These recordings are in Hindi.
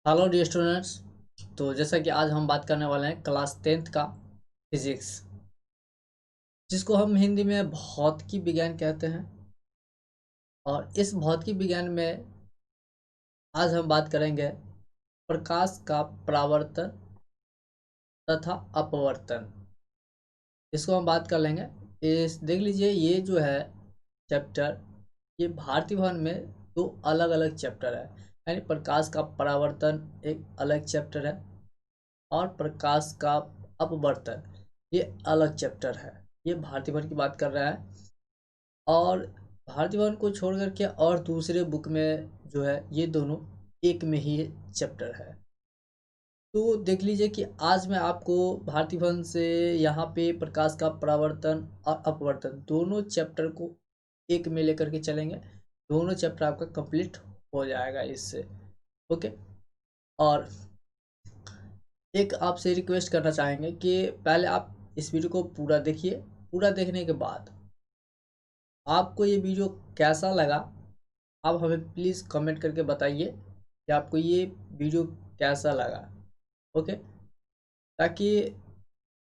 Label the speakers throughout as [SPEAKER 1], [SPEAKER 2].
[SPEAKER 1] Hello dear students. तो जैसा कि आज हम बात करने वाले हैं क्लास 10th का फिजिक्स, जिसको हम हिंदी में भौतिकी विज्ञान कहते हैं। और इस भौतिकी विज्ञान में आज हम बात करेंगे प्रकाश का परावर्तन तथा अपवर्तन। इसको हम बात कर लेंगे। इस देख लीजिए, ये जो है चैप्टर, ये भारतीय भवन में दो अलग अलग चैप्टर है। यानी प्रकाश का परावर्तन एक अलग चैप्टर है और प्रकाश का अपवर्तन ये अलग चैप्टर है। ये भारतीय भवन की बात कर रहा है। और भारतीय भवन को छोड़ करके और दूसरे बुक में जो है ये दोनों एक में ही चैप्टर है। तो देख लीजिए कि आज मैं आपको भारतीय भवन से यहाँ पे प्रकाश का परावर्तन और अपवर्तन दोनों चैप्टर को एक में लेकर के चलेंगे। दोनों चैप्टर आपका कंप्लीट हो जाएगा इससे। ओके। और एक आपसे रिक्वेस्ट करना चाहेंगे कि पहले आप इस वीडियो को पूरा देखिए। पूरा देखने के बाद आपको ये वीडियो कैसा लगा, आप हमें प्लीज़ कमेंट करके बताइए कि आपको ये वीडियो कैसा लगा। ओके। ताकि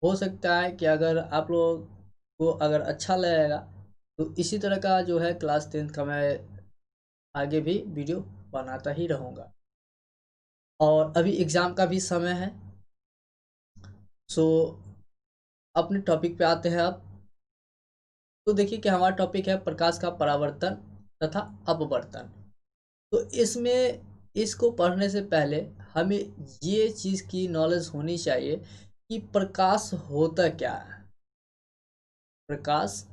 [SPEAKER 1] हो सकता है कि अगर आप लोग को अगर अच्छा लगेगा तो इसी तरह का जो है क्लास 10th का मैं आगे भी वीडियो बनाता ही रहूँगा। और अभी एग्ज़ाम का भी समय है। सो अपने टॉपिक पे आते हैं अब। तो देखिए कि हमारा टॉपिक है प्रकाश का परावर्तन तथा अपवर्तन। तो इसमें इसको पढ़ने से पहले हमें ये चीज़ की नॉलेज होनी चाहिए कि प्रकाश होता क्या है। प्रकाश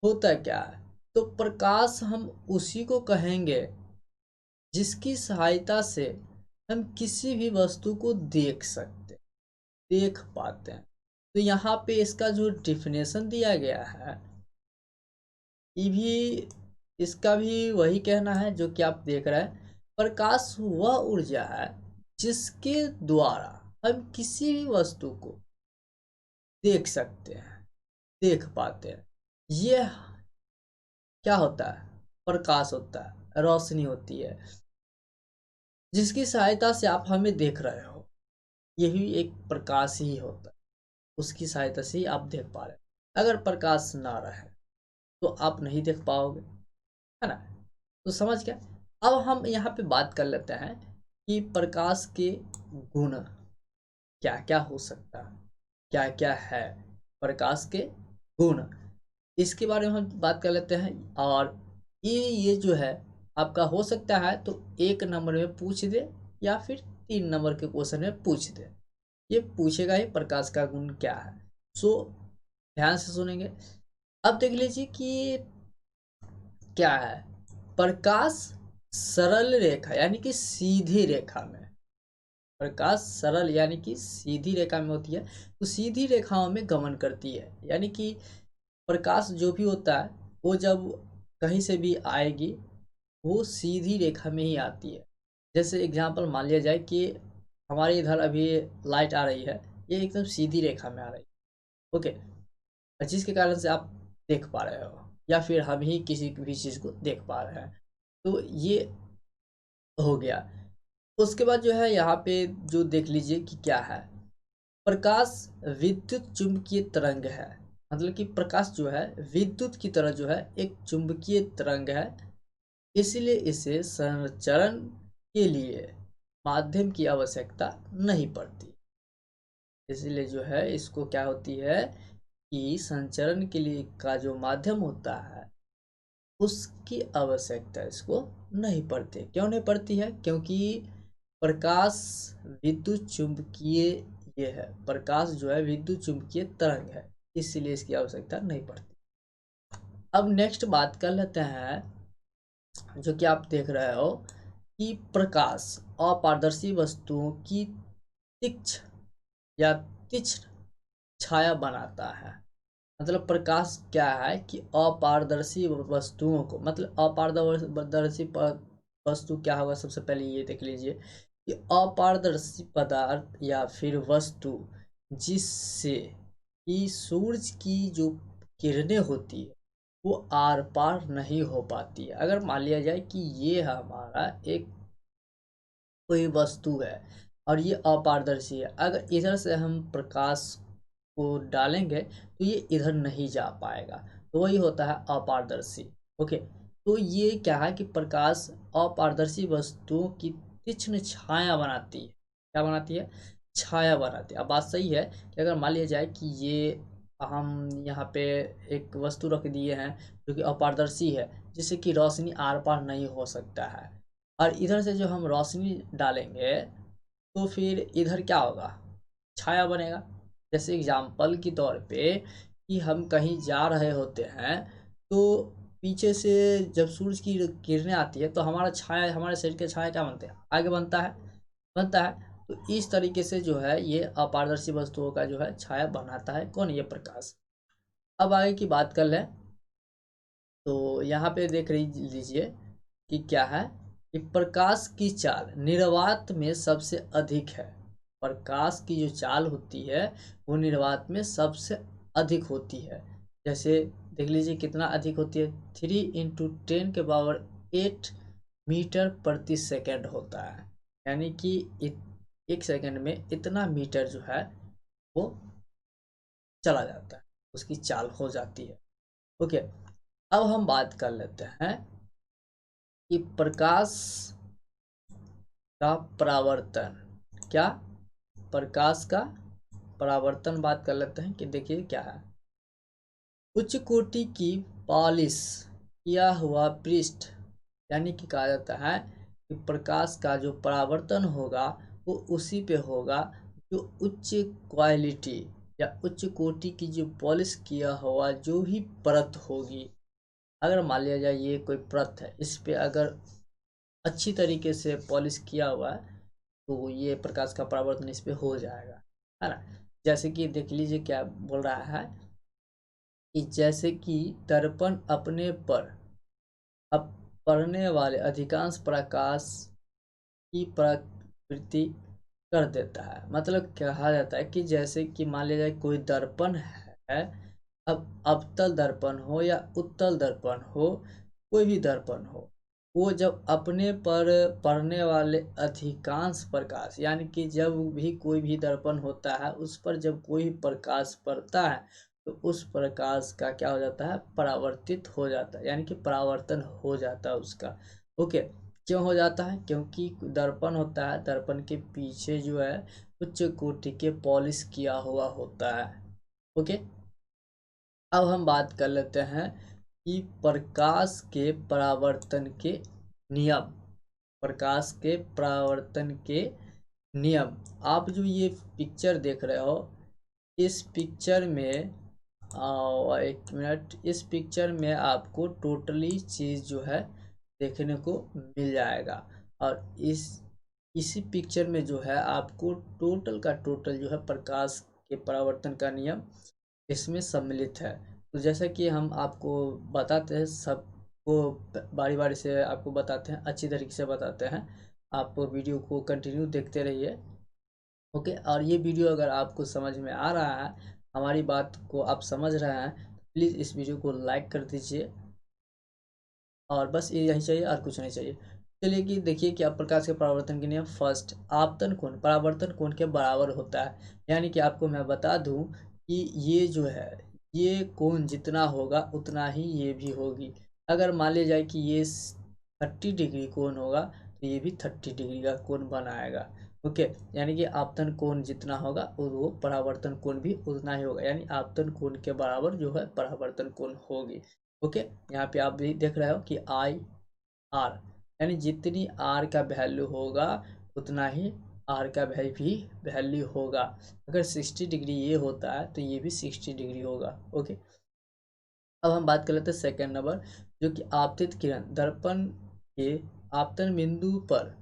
[SPEAKER 1] होता क्या है? तो प्रकाश हम उसी को कहेंगे जिसकी सहायता से हम किसी भी वस्तु को देख पाते हैं। तो यहाँ पे इसका जो डिफिनेशन दिया गया है, ये भी इसका भी वही कहना है जो कि आप देख रहे हैं। प्रकाश वह ऊर्जा है जिसके द्वारा हम किसी भी वस्तु को देख सकते हैं, देख पाते हैं। यह क्या होता है? प्रकाश होता है, रोशनी होती है जिसकी सहायता से आप हमें देख रहे हो। यही एक प्रकाश ही होता है, उसकी सहायता से ही आप देख पा रहे हैं। अगर प्रकाश ना रहे तो आप नहीं देख पाओगे, है ना? तो समझ गया। अब हम यहाँ पे बात कर लेते हैं कि प्रकाश के गुण क्या क्या हो सकता है, क्या क्या है प्रकाश के गुण, इसके बारे में हम बात कर लेते हैं। और ये जो है आपका हो सकता है तो 1 नंबर में पूछ दे या फिर 3 नंबर के क्वेश्चन में पूछ दे। ये पूछेगा ही प्रकाश का गुण क्या है। सो ध्यान से सुनेंगे। अब देख लीजिए कि क्या है प्रकाश। सरल रेखा यानी कि सीधी रेखा में, प्रकाश सरल यानी कि सीधी रेखा में होती है। तो सीधी रेखाओं में गमन करती है। यानी कि प्रकाश जो भी होता है वो जब कहीं से भी आएगी वो सीधी रेखा में ही आती है। जैसे एग्जांपल मान लिया जाए कि हमारे इधर अभी लाइट आ रही है, ये एकदम सीधी रेखा में आ रही है। ओके। जिसके कारण से आप देख पा रहे हो या फिर हम ही किसी भी चीज़ को देख पा रहे हैं। तो ये हो गया। उसके बाद जो है यहाँ पे जो देख लीजिए कि क्या है। प्रकाश विद्युत चुंबकीय तरंग है। मतलब कि प्रकाश जो है विद्युत की तरह जो है एक चुंबकीय तरंग है। इसलिए इसे संचरण के लिए माध्यम की आवश्यकता नहीं पड़ती। इसलिए जो है इसको क्या होती है कि संचरण के लिए का जो माध्यम होता है उसकी आवश्यकता इसको नहीं पड़ती। क्यों नहीं पड़ती है? क्योंकि प्रकाश विद्युत चुंबकीय, ये है प्रकाश जो है विद्युत चुंबकीय तरंग है, इसलिए इसकी आवश्यकता नहीं पड़ती। अब नेक्स्ट बात कर लेते हैं जो कि आप देख रहे हो कि प्रकाश अपारदर्शी वस्तुओं की तीक्ष्ण या तीक्ष्ण छाया बनाता है। मतलब प्रकाश क्या है कि अपारदर्शी वस्तुओं को, मतलब अपारदर्शी वस्तु क्या होगा? सबसे पहले ये देख लीजिए कि अपारदर्शी पदार्थ या फिर वस्तु जिससे कि सूरज की जो किरणें होती है वो आर पार नहीं हो पाती है। अगर मान लिया जाए कि ये हमारा एक कोई वस्तु है और ये अपारदर्शी है, अगर इधर से हम प्रकाश को डालेंगे तो ये इधर नहीं जा पाएगा, तो वही होता है अपारदर्शी। ओके, तो ये क्या है कि प्रकाश अपारदर्शी वस्तुओं की तीक्ष्ण छाया बनाती है। क्या बनाती है? छाया बनाती है। अब बात सही है कि अगर मान लिया जाए कि ये हम यहाँ पे एक वस्तु रख दिए हैं जो कि अपारदर्शी है, जिससे कि रोशनी आर पार नहीं हो सकता है, और इधर से जो हम रोशनी डालेंगे तो फिर इधर क्या होगा? छाया बनेगा। जैसे एग्जाम्पल के तौर पे कि हम कहीं जा रहे होते हैं, तो पीछे से जब सूरज की किरणें आती है तो हमारा छाया, हमारे शरीर के छाया क्या बनते हैं? आगे बनता है। तो इस तरीके से जो है ये अपारदर्शी वस्तुओं का जो है छाया बनाता है कौन? ये प्रकाश। अब आगे की बात कर लें तो यहाँ पे देख लीजिए कि क्या है कि प्रकाश की चाल निर्वात में सबसे अधिक है। प्रकाश की जो चाल होती है वो निर्वात में सबसे अधिक होती है। जैसे देख लीजिए कितना अधिक होती है, 3 × 10⁸ मीटर प्रति सेकंड होता है। यानी कि एक सेकंड में इतना मीटर जो है वो चला जाता है, उसकी चाल हो जाती है। ओके, अब हम बात कर लेते हैं कि प्रकाश का परावर्तन। क्या? प्रकाश का परावर्तन बात कर लेते हैं कि देखिए क्या है। उच्च कोटि की पॉलिश किया हुआ पृष्ठ, यानी कि कहा जाता है कि प्रकाश का जो परावर्तन होगा वो उसी पे होगा जो उच्च क्वालिटी या उच्च कोटि की जो पॉलिश किया हुआ जो भी परत होगी। अगर मान लिया जाए ये कोई परत है, इस पे अगर अच्छी तरीके से पॉलिश किया हुआ है तो ये प्रकाश का परावर्तन इस पे हो जाएगा, है ना। जैसे कि देख लीजिए क्या बोल रहा है कि जैसे कि दर्पण अपने पर अब पड़ने वाले अधिकांश प्रकाश की प्रकृति कर देता है। मतलब कहा जाता है कि जैसे कि मान लिया जाए कोई दर्पण है, अब अवतल दर्पण हो या उत्तल दर्पण हो, कोई भी दर्पण हो, वो जब अपने पर पड़ने वाले अधिकांश प्रकाश, यानी कि जब भी कोई भी दर्पण होता है उस पर जब कोई प्रकाश पड़ता है तो उस प्रकाश का क्या हो जाता है? परावर्तित हो जाता है, यानी कि परावर्तन हो जाता है उसका। ओके, क्यों हो जाता है? क्योंकि दर्पण होता है, दर्पण के पीछे जो है उच्च कोटि के पॉलिश किया हुआ होता है। ओके, अब हम बात कर लेते हैं कि प्रकाश के परावर्तन के नियम। प्रकाश के परावर्तन के नियम। आप जो ये पिक्चर देख रहे हो, इस पिक्चर में एक मिनट, इस पिक्चर में आपको टोटली चीज़ जो है देखने को मिल जाएगा, और इसी पिक्चर में जो है आपको टोटल का टोटल जो है प्रकाश के परावर्तन का नियम इसमें सम्मिलित है। तो जैसा कि हम आपको बताते हैं, सबको बारी बारी से आपको बताते हैं, अच्छी तरीके से बताते हैं। आप वीडियो को कंटिन्यू देखते रहिए। ओके, और ये वीडियो अगर आपको समझ में आ रहा है, हमारी बात को आप समझ रहे हैं, प्लीज़ इस वीडियो को लाइक कर दीजिए। और बस ये यही चाहिए और कुछ नहीं चाहिए। चलिए कि देखिए कि आप प्रकाश के परावर्तन के नियम। फर्स्ट, आपतन कोण परावर्तन कोण के बराबर होता है। यानी कि आपको मैं बता दूं कि ये जो है ये कोण जितना होगा उतना ही ये भी होगी। अगर मान लिया जाए कि ये 30 डिग्री कोण होगा तो ये भी 30 डिग्री का कोण बनाएगा। ओके, यानी कि आपतन कोण जितना होगा और वो परावर्तन कोण भी उतना ही होगा, यानी आपतन कोण के बराबर जो है परावर्तन कोण होगी। ओके, यहाँ पे आप भी देख रहे हो कि आई आर, यानी जितनी आर का वैल्यू होगा उतना ही आर का भी वैल्यू होगा। अगर 60 डिग्री ये होता है तो ये भी 60 डिग्री होगा। ओके, अब हम बात कर लेते हैं सेकेंड नंबर, जो कि आपतित किरण दर्पण के आपतन बिंदु पर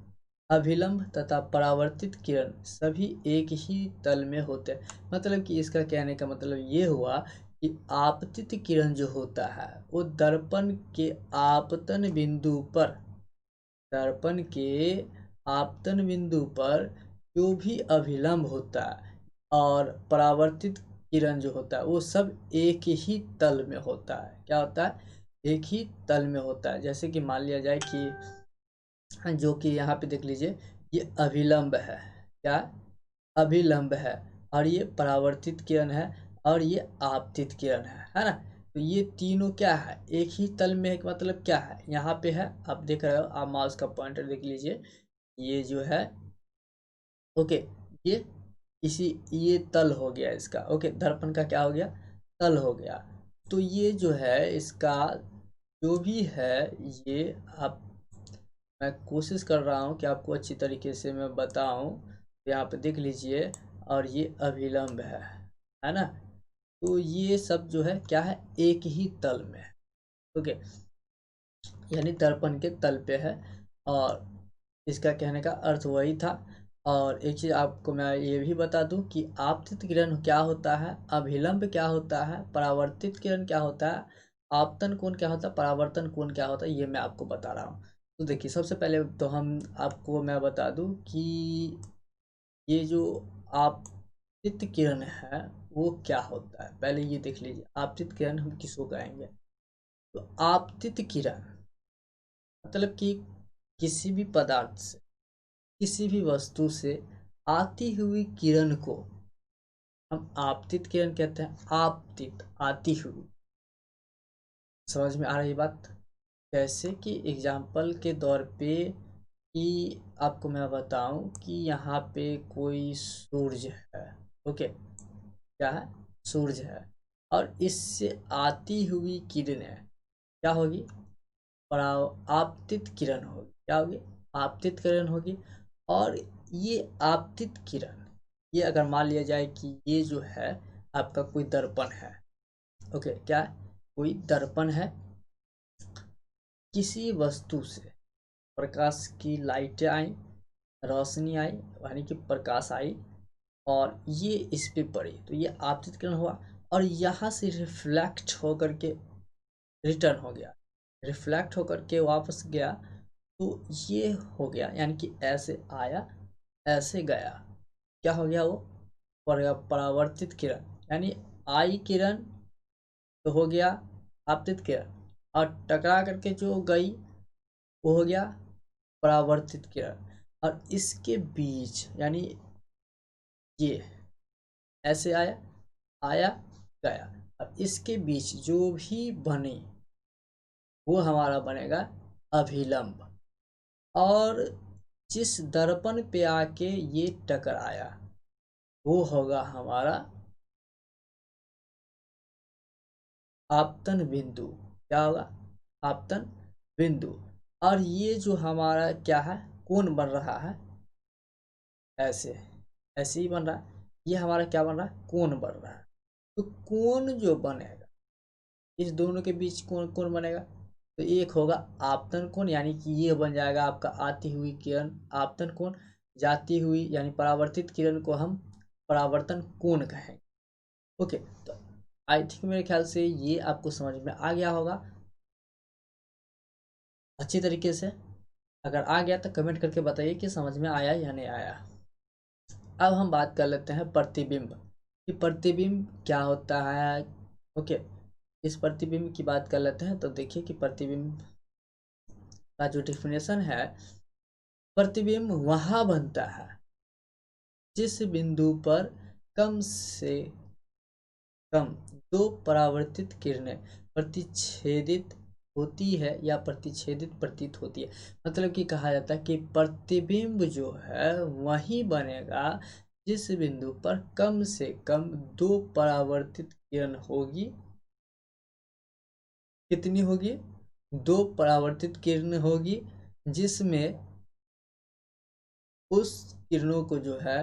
[SPEAKER 1] अभिलंब तथा परावर्तित किरण सभी एक ही तल में होते हैं। मतलब कि इसका कहने का मतलब ये हुआ कि आपतित किरण जो होता है वो दर्पण के आपतन बिंदु पर, दर्पण के आपतन बिंदु पर जो भी अभिलंब होता है और परावर्तित किरण जो होता है वो सब एक ही तल में होता है। क्या होता है? एक ही तल में होता है। जैसे कि मान लिया जाए कि जो कि यहाँ पे देख लीजिए, ये अभिलंब है, क्या अभिलंब है, और ये परावर्तित किरण है, और ये आपतित किरण है ना। तो ये तीनों क्या है, एक ही तल में है, मतलब क्या है, यहाँ पे है, आप देख रहे हो, आप माउस का पॉइंटर देख लीजिए, ये जो है, ओके, ये इसी, ये तल हो गया इसका, ओके, दर्पण का क्या हो गया, तल हो गया। तो ये जो है इसका जो भी है, ये आप, मैं कोशिश कर रहा हूँ कि आपको अच्छी तरीके से मैं बताऊँ। यहाँ पे देख लीजिए, और ये अभिलंब है ना। तो ये सब जो है क्या है, एक ही तल में है, ओके, यानी दर्पण के तल पे है। और इसका कहने का अर्थ वही था। और एक चीज़ आपको मैं ये भी बता दूं कि आपतित किरण क्या होता है, अभिलंब क्या होता है, परावर्तित किरण क्या होता है, आपतन कोण क्या होता है, परावर्तन कोण क्या होता है, ये मैं आपको बता रहा हूँ। तो देखिए, सबसे पहले तो हम आपको मैं बता दूं कि ये जो आपतित किरण है वो क्या होता है, पहले ये देख लीजिए, आपतित किरण हम किसको कहेंगे। तो आपतित किरण मतलब कि किसी भी पदार्थ से, किसी भी वस्तु से आती हुई किरण को हम आपतित किरण कहते हैं। आपतित, आती हुई, समझ में आ रही बात। जैसे कि एग्जाम्पल के तौर पे कि आपको मैं बताऊं कि यहाँ पे कोई सूरज है, ओके, क्या है, सूरज है, और इससे आती हुई किरणें क्या होगी, पराव आपतित किरण होगी, क्या होगी, आपतित किरण होगी। और ये आपतित किरण, ये अगर मान लिया जाए कि ये जो है आपका कोई दर्पण है, ओके, क्या है, कोई दर्पण है, किसी वस्तु से प्रकाश की लाइटें आई, रोशनी आई, यानी कि प्रकाश आई, और ये इस पे पड़ी, तो ये आपतित किरण हुआ, और यहाँ से रिफ्लेक्ट होकर के रिटर्न हो गया, रिफ्लेक्ट होकर के वापस गया, तो ये हो गया, यानी कि ऐसे आया, ऐसे गया, क्या हो गया वो, परावर्तित किरण, यानी आई किरण तो हो गया आपतित किरण, और टकरा करके जो गई वो हो गया परावर्तित किरण। और इसके बीच, यानी ये ऐसे आया, आया, गया, और इसके बीच जो भी बने वो हमारा बनेगा अभिलंब। और जिस दर्पण पे आके ये टकराया वो होगा हमारा आपतन बिंदु, क्या होगा, आपतन बिंदु। और ये जो हमारा क्या है, कोण बन रहा है, ऐसे, ऐसे ही बन रहा है, ये हमारा क्या बन रहा है, कोण बन रहा है। तो कोण जो बनेगा, इस दोनों के बीच कोण कोण बनेगा, तो एक होगा आपतन कोण, यानी कि ये बन जाएगा आपका आती हुई किरण आपतन कोण, जाती हुई यानी परावर्तित किरण को हम परावर्तन कोण कहेंगे, ओके। तो आई थिंक मेरे ख्याल से ये आपको समझ में आ गया होगा अच्छी तरीके से। अगर आ गया तो कमेंट करके बताइए कि समझ में आया या नहीं आया। अब हम बात कर लेते हैं प्रतिबिंब, कि प्रतिबिंब क्या होता है, ओके। इस प्रतिबिंब की बात कर लेते हैं, तो देखिए कि प्रतिबिंब का जो डिफिनेशन है, प्रतिबिंब वहाँ बनता है जिस बिंदु पर कम से कम दो परावर्तित किरणें प्रतिच्छेदित होती है या प्रतिच्छेदित प्रतीत होती है। मतलब कि कहा जाता है कि प्रतिबिंब जो है वही बनेगा जिस बिंदु पर कम से कम दो परावर्तित किरण होगी। कितनी होगी, दो परावर्तित किरण होगी, जिसमें उस किरणों को जो है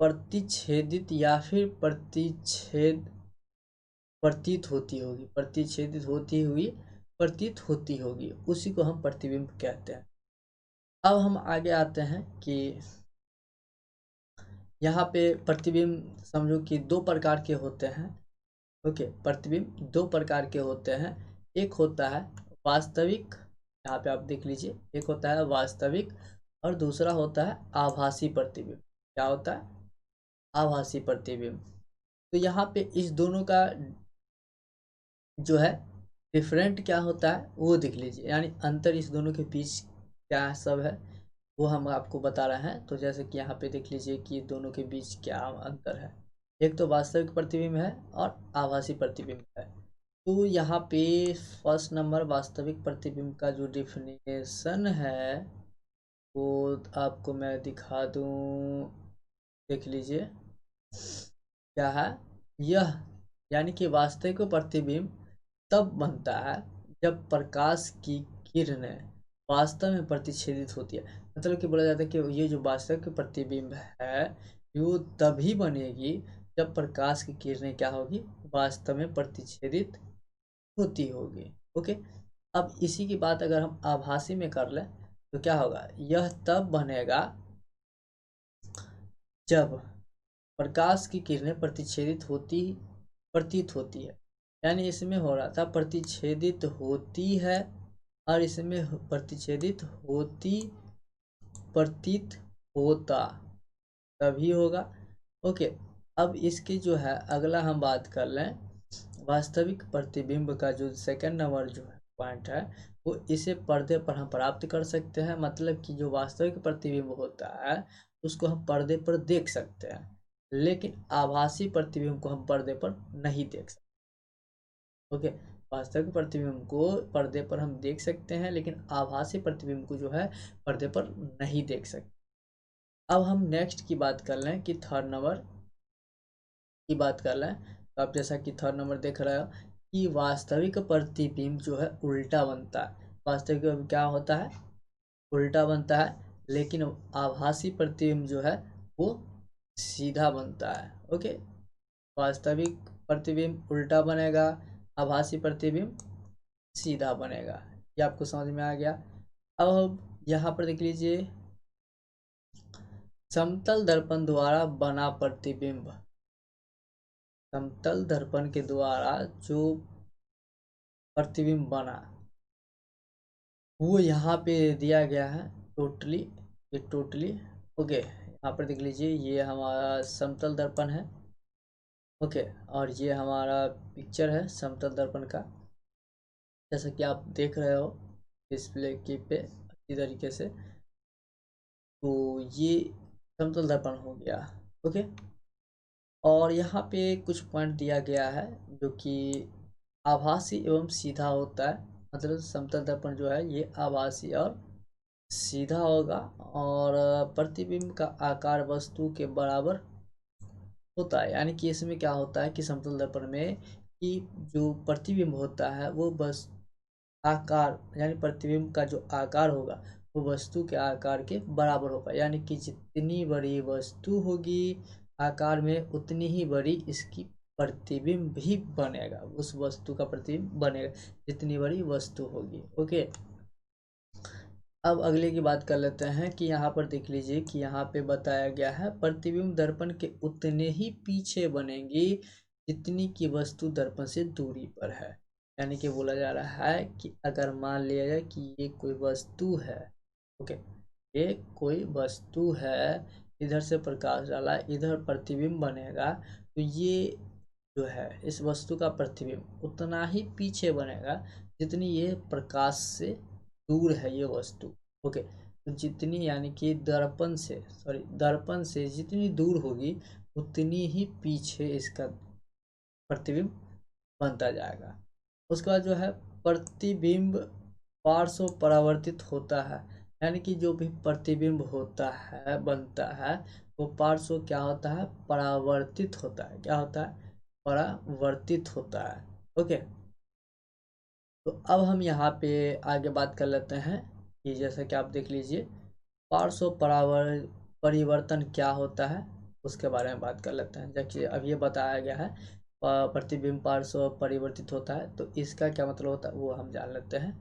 [SPEAKER 1] प्रतिच्छेदित या फिर प्रतिच्छेद प्रतीत होती होगी, प्रतिच्छेदित होती हुई प्रतीत होती होगी, उसी को हम प्रतिबिंब कहते हैं। अब हम आगे आते हैं कि यहाँ पे प्रतिबिंब समझो कि दो प्रकार के होते हैं, ओके। प्रतिबिंब दो प्रकार के होते हैं, एक होता है वास्तविक, यहाँ पे आप देख लीजिए, एक होता है वास्तविक और दूसरा होता है आभासी प्रतिबिंब। क्या होता है, आभासी प्रतिबिंब। तो यहाँ पे इस दोनों का जो है डिफरेंट क्या होता है वो देख लीजिए, यानी अंतर इस दोनों के बीच क्या सब है, वो हम आपको बता रहे हैं। तो जैसे कि यहाँ पे देख लीजिए कि दोनों के बीच क्या अंतर है। एक तो वास्तविक प्रतिबिंब है और आभासी प्रतिबिंब है। तो यहाँ पे फर्स्ट नंबर वास्तविक प्रतिबिंब का जो डिफिनेशन है वो आपको मैं दिखा दूँ। देख लीजिए क्या है यह, यानी कि वास्तविक प्रतिबिंब तब बनता है जब प्रकाश की किरणें वास्तव में प्रतिच्छेदित होती है। मतलब कि बोला जाता है कि ये जो वास्तविक प्रतिबिंब है वो तभी बनेगी जब प्रकाश की किरणें क्या होगी, वास्तव में प्रतिच्छेदित होती होगी। ओके, अब इसी की बात अगर हम आभासी में कर लें तो क्या होगा, यह तब बनेगा जब प्रकाश की किरणें प्रतिच्छेदित होती प्रतीत होती है। यानी इसमें हो रहा था प्रतिच्छेदित होती है और इसमें प्रतिच्छेदित होती प्रतीत होता तभी होगा। ओके, अब इसकी जो है अगला हम बात कर लें वास्तविक प्रतिबिंब का जो सेकंड नंबर जो है पॉइंट है वो इसे पर्दे पर हम प्राप्त कर सकते हैं। मतलब कि जो वास्तविक प्रतिबिंब होता है उसको हम पर्दे पर देख सकते हैं, लेकिन आभासी प्रतिबिंब को हम पर्दे पर नहीं देख सकते। ओके, वास्तविक प्रतिबिंब को पर्दे पर हम देख सकते हैं लेकिन आभासी प्रतिबिंब को जो है पर्दे पर नहीं देख सकते। अब हम नेक्स्ट की बात कर लें कि थर्ड नंबर की बात कर लें तो आप जैसा कि थर्ड नंबर देख रहे हो कि वास्तविक प्रतिबिंब जो है उल्टा बनता है। वास्तविक क्या होता है, उल्टा बनता है, लेकिन आभासी प्रतिबिंब जो है वो सीधा बनता है। ओके, वास्तविक प्रतिबिंब उल्टा बनेगा, आभासी प्रतिबिंब सीधा बनेगा। ये आपको समझ में आ गया। अब यहाँ पर देख लीजिए समतल दर्पण द्वारा बना प्रतिबिंब, समतल दर्पण के द्वारा जो प्रतिबिंब बना वो यहाँ पे दिया गया है टोटली, ये टोटली। ओके, यहाँ पर देख लीजिए ये हमारा समतल दर्पण है। ओके, और ये हमारा पिक्चर है समतल दर्पण का, जैसा कि आप देख रहे हो डिस्प्ले की पे अच्छी तरीके से। तो ये समतल दर्पण हो गया। ओके, और यहाँ पे कुछ पॉइंट दिया गया है जो कि आभासी एवं सीधा होता है। मतलब समतल दर्पण जो है ये आभासी और सीधा होगा, और प्रतिबिंब का आकार वस्तु के बराबर होता है। यानी कि इसमें क्या होता है कि समतल दर्पण में कि जो प्रतिबिंब होता है वो बस आकार, यानी प्रतिबिंब का जो आकार होगा वो वस्तु के आकार के बराबर होगा। यानी कि जितनी बड़ी वस्तु होगी आकार में उतनी ही बड़ी इसकी प्रतिबिंब भी बनेगा, उस वस्तु का प्रतिबिंब बनेगा जितनी बड़ी वस्तु होगी। ओके, अब अगले की बात कर लेते हैं कि यहाँ पर देख लीजिए कि यहाँ पे बताया गया है प्रतिबिंब दर्पण के उतने ही पीछे बनेंगी जितनी की वस्तु दर्पण से दूरी पर है। यानी कि बोला जा रहा है कि अगर मान लिया जाए कि ये कोई वस्तु है। ओके, ये कोई वस्तु है, इधर से प्रकाश डाला, इधर प्रतिबिंब बनेगा, तो ये जो है इस वस्तु का प्रतिबिंब उतना ही पीछे बनेगा जितनी ये प्रकाश से दूर है ये वस्तु। ओके, तो जितनी, यानी कि दर्पण से जितनी दूर होगी उतनी ही पीछे इसका प्रतिबिंब बनता जाएगा। उसके बाद जो है प्रतिबिंब पार्श्व परावर्तित होता है। यानी कि जो भी प्रतिबिंब होता है बनता है वो पार्श्व क्या होता है, परावर्तित होता है। क्या होता है, परावर्तित होता है। ओके, तो अब हम यहाँ पे आगे बात कर लेते हैं कि जैसा कि आप देख लीजिए पार्श्व परिवर्तन क्या होता है उसके बारे में बात कर लेते हैं। जैसे अब ये बताया गया है प्रतिबिंब पार्श्व परिवर्तित होता है, तो इसका क्या मतलब होता है वो हम जान लेते हैं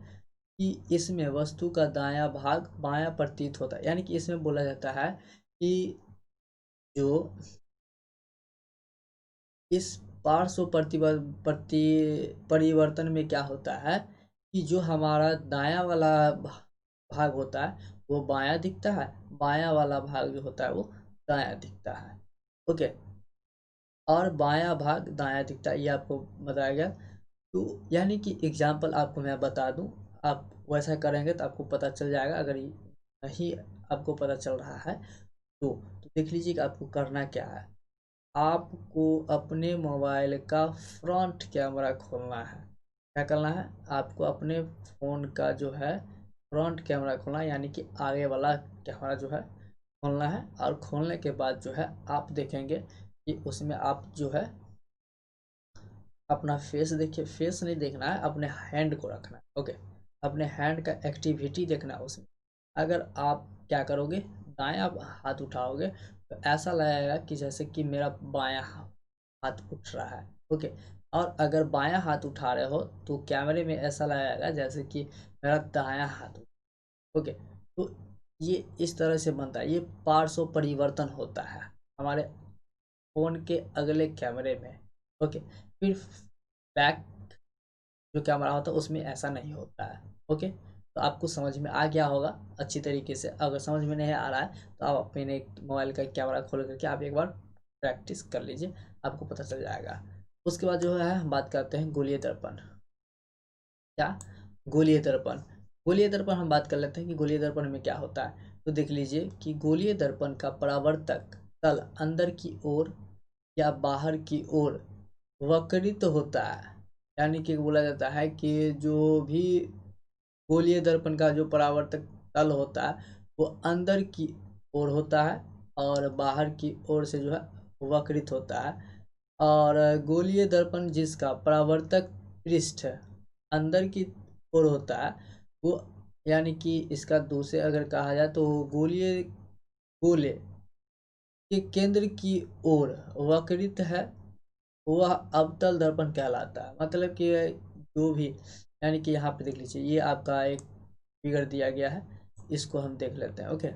[SPEAKER 1] कि इसमें वस्तु का दायां भाग बायां प्रतीत होता है। यानी कि इसमें बोला जाता है कि जो इस पार्श्व परिवर्तन में क्या होता है कि जो हमारा दायां वाला भाग होता है वो बायां दिखता है, बायां वाला भाग जो होता है वो दायां दिखता है। ओके, और बायां भाग दायां दिखता है, ये आपको बताया गया। तो यानी कि एग्जाम्पल आपको मैं बता दूं, आप वैसा करेंगे तो आपको पता चल जाएगा। अगर नहीं आपको पता चल रहा है तो देख लीजिए कि आपको करना क्या है। आपको अपने मोबाइल का फ्रंट कैमरा खोलना है। क्या करना है, आपको अपने फ़ोन का जो है फ्रंट कैमरा खोलना है, यानी कि आगे वाला कैमरा जो है खोलना है। और खोलने के बाद जो है आप देखेंगे कि उसमें आप जो है अपना फेस देखिए, फेस नहीं देखना है, अपने हैंड को रखना है। ओके, अपने हैंड का एक्टिविटी देखना है उसमें। अगर आप क्या करोगे, दाएं आप हाथ उठाओगे तो ऐसा लगेगा कि जैसे कि मेरा बायां हाथ उठ रहा है। ओके, और अगर बायां हाथ उठा रहे हो तो कैमरे में ऐसा लगेगा जैसे कि मेरा दायां हाथ। ओके, तो ये इस तरह से बनता है, ये पार्श्व परिवर्तन होता है हमारे फ़ोन के अगले कैमरे में। ओके, फिर बैक जो कैमरा होता है उसमें ऐसा नहीं होता है। ओके, तो आपको समझ में आ गया होगा अच्छी तरीके से। अगर समझ में नहीं आ रहा है तो आप अपने मोबाइल का कैमरा खोल करके आप एक बार प्रैक्टिस कर लीजिए, आपको पता चल जाएगा। उसके बाद जो है हम बात करते हैं गोलीय दर्पण। क्या, गोलीय दर्पण। गोलीय दर्पण हम बात कर लेते हैं कि गोलीय दर्पण में क्या होता है। तो देख लीजिए कि गोलीय दर्पण का परावर्तक तल अंदर की ओर या बाहर की ओर वक्रित होता है। यानी कि बोला जाता है कि जो भी गोलीय दर्पण का जो परावर्तक तल होता है वो अंदर की ओर होता है और बाहर की ओर से जो है वक्रित होता है। और गोलीय दर्पण जिसका परावर्तक पृष्ठ अंदर की ओर होता है वो, यानी कि इसका दूसरे अगर कहा जाए तो गोलीय गोले के केंद्र की ओर वक्रित है, वह अवतल दर्पण कहलाता है। मतलब कि जो भी, यानी कि यहाँ पे देख लीजिए, ये आपका एक फिगर दिया गया है, इसको हम देख लेते हैं। ओके,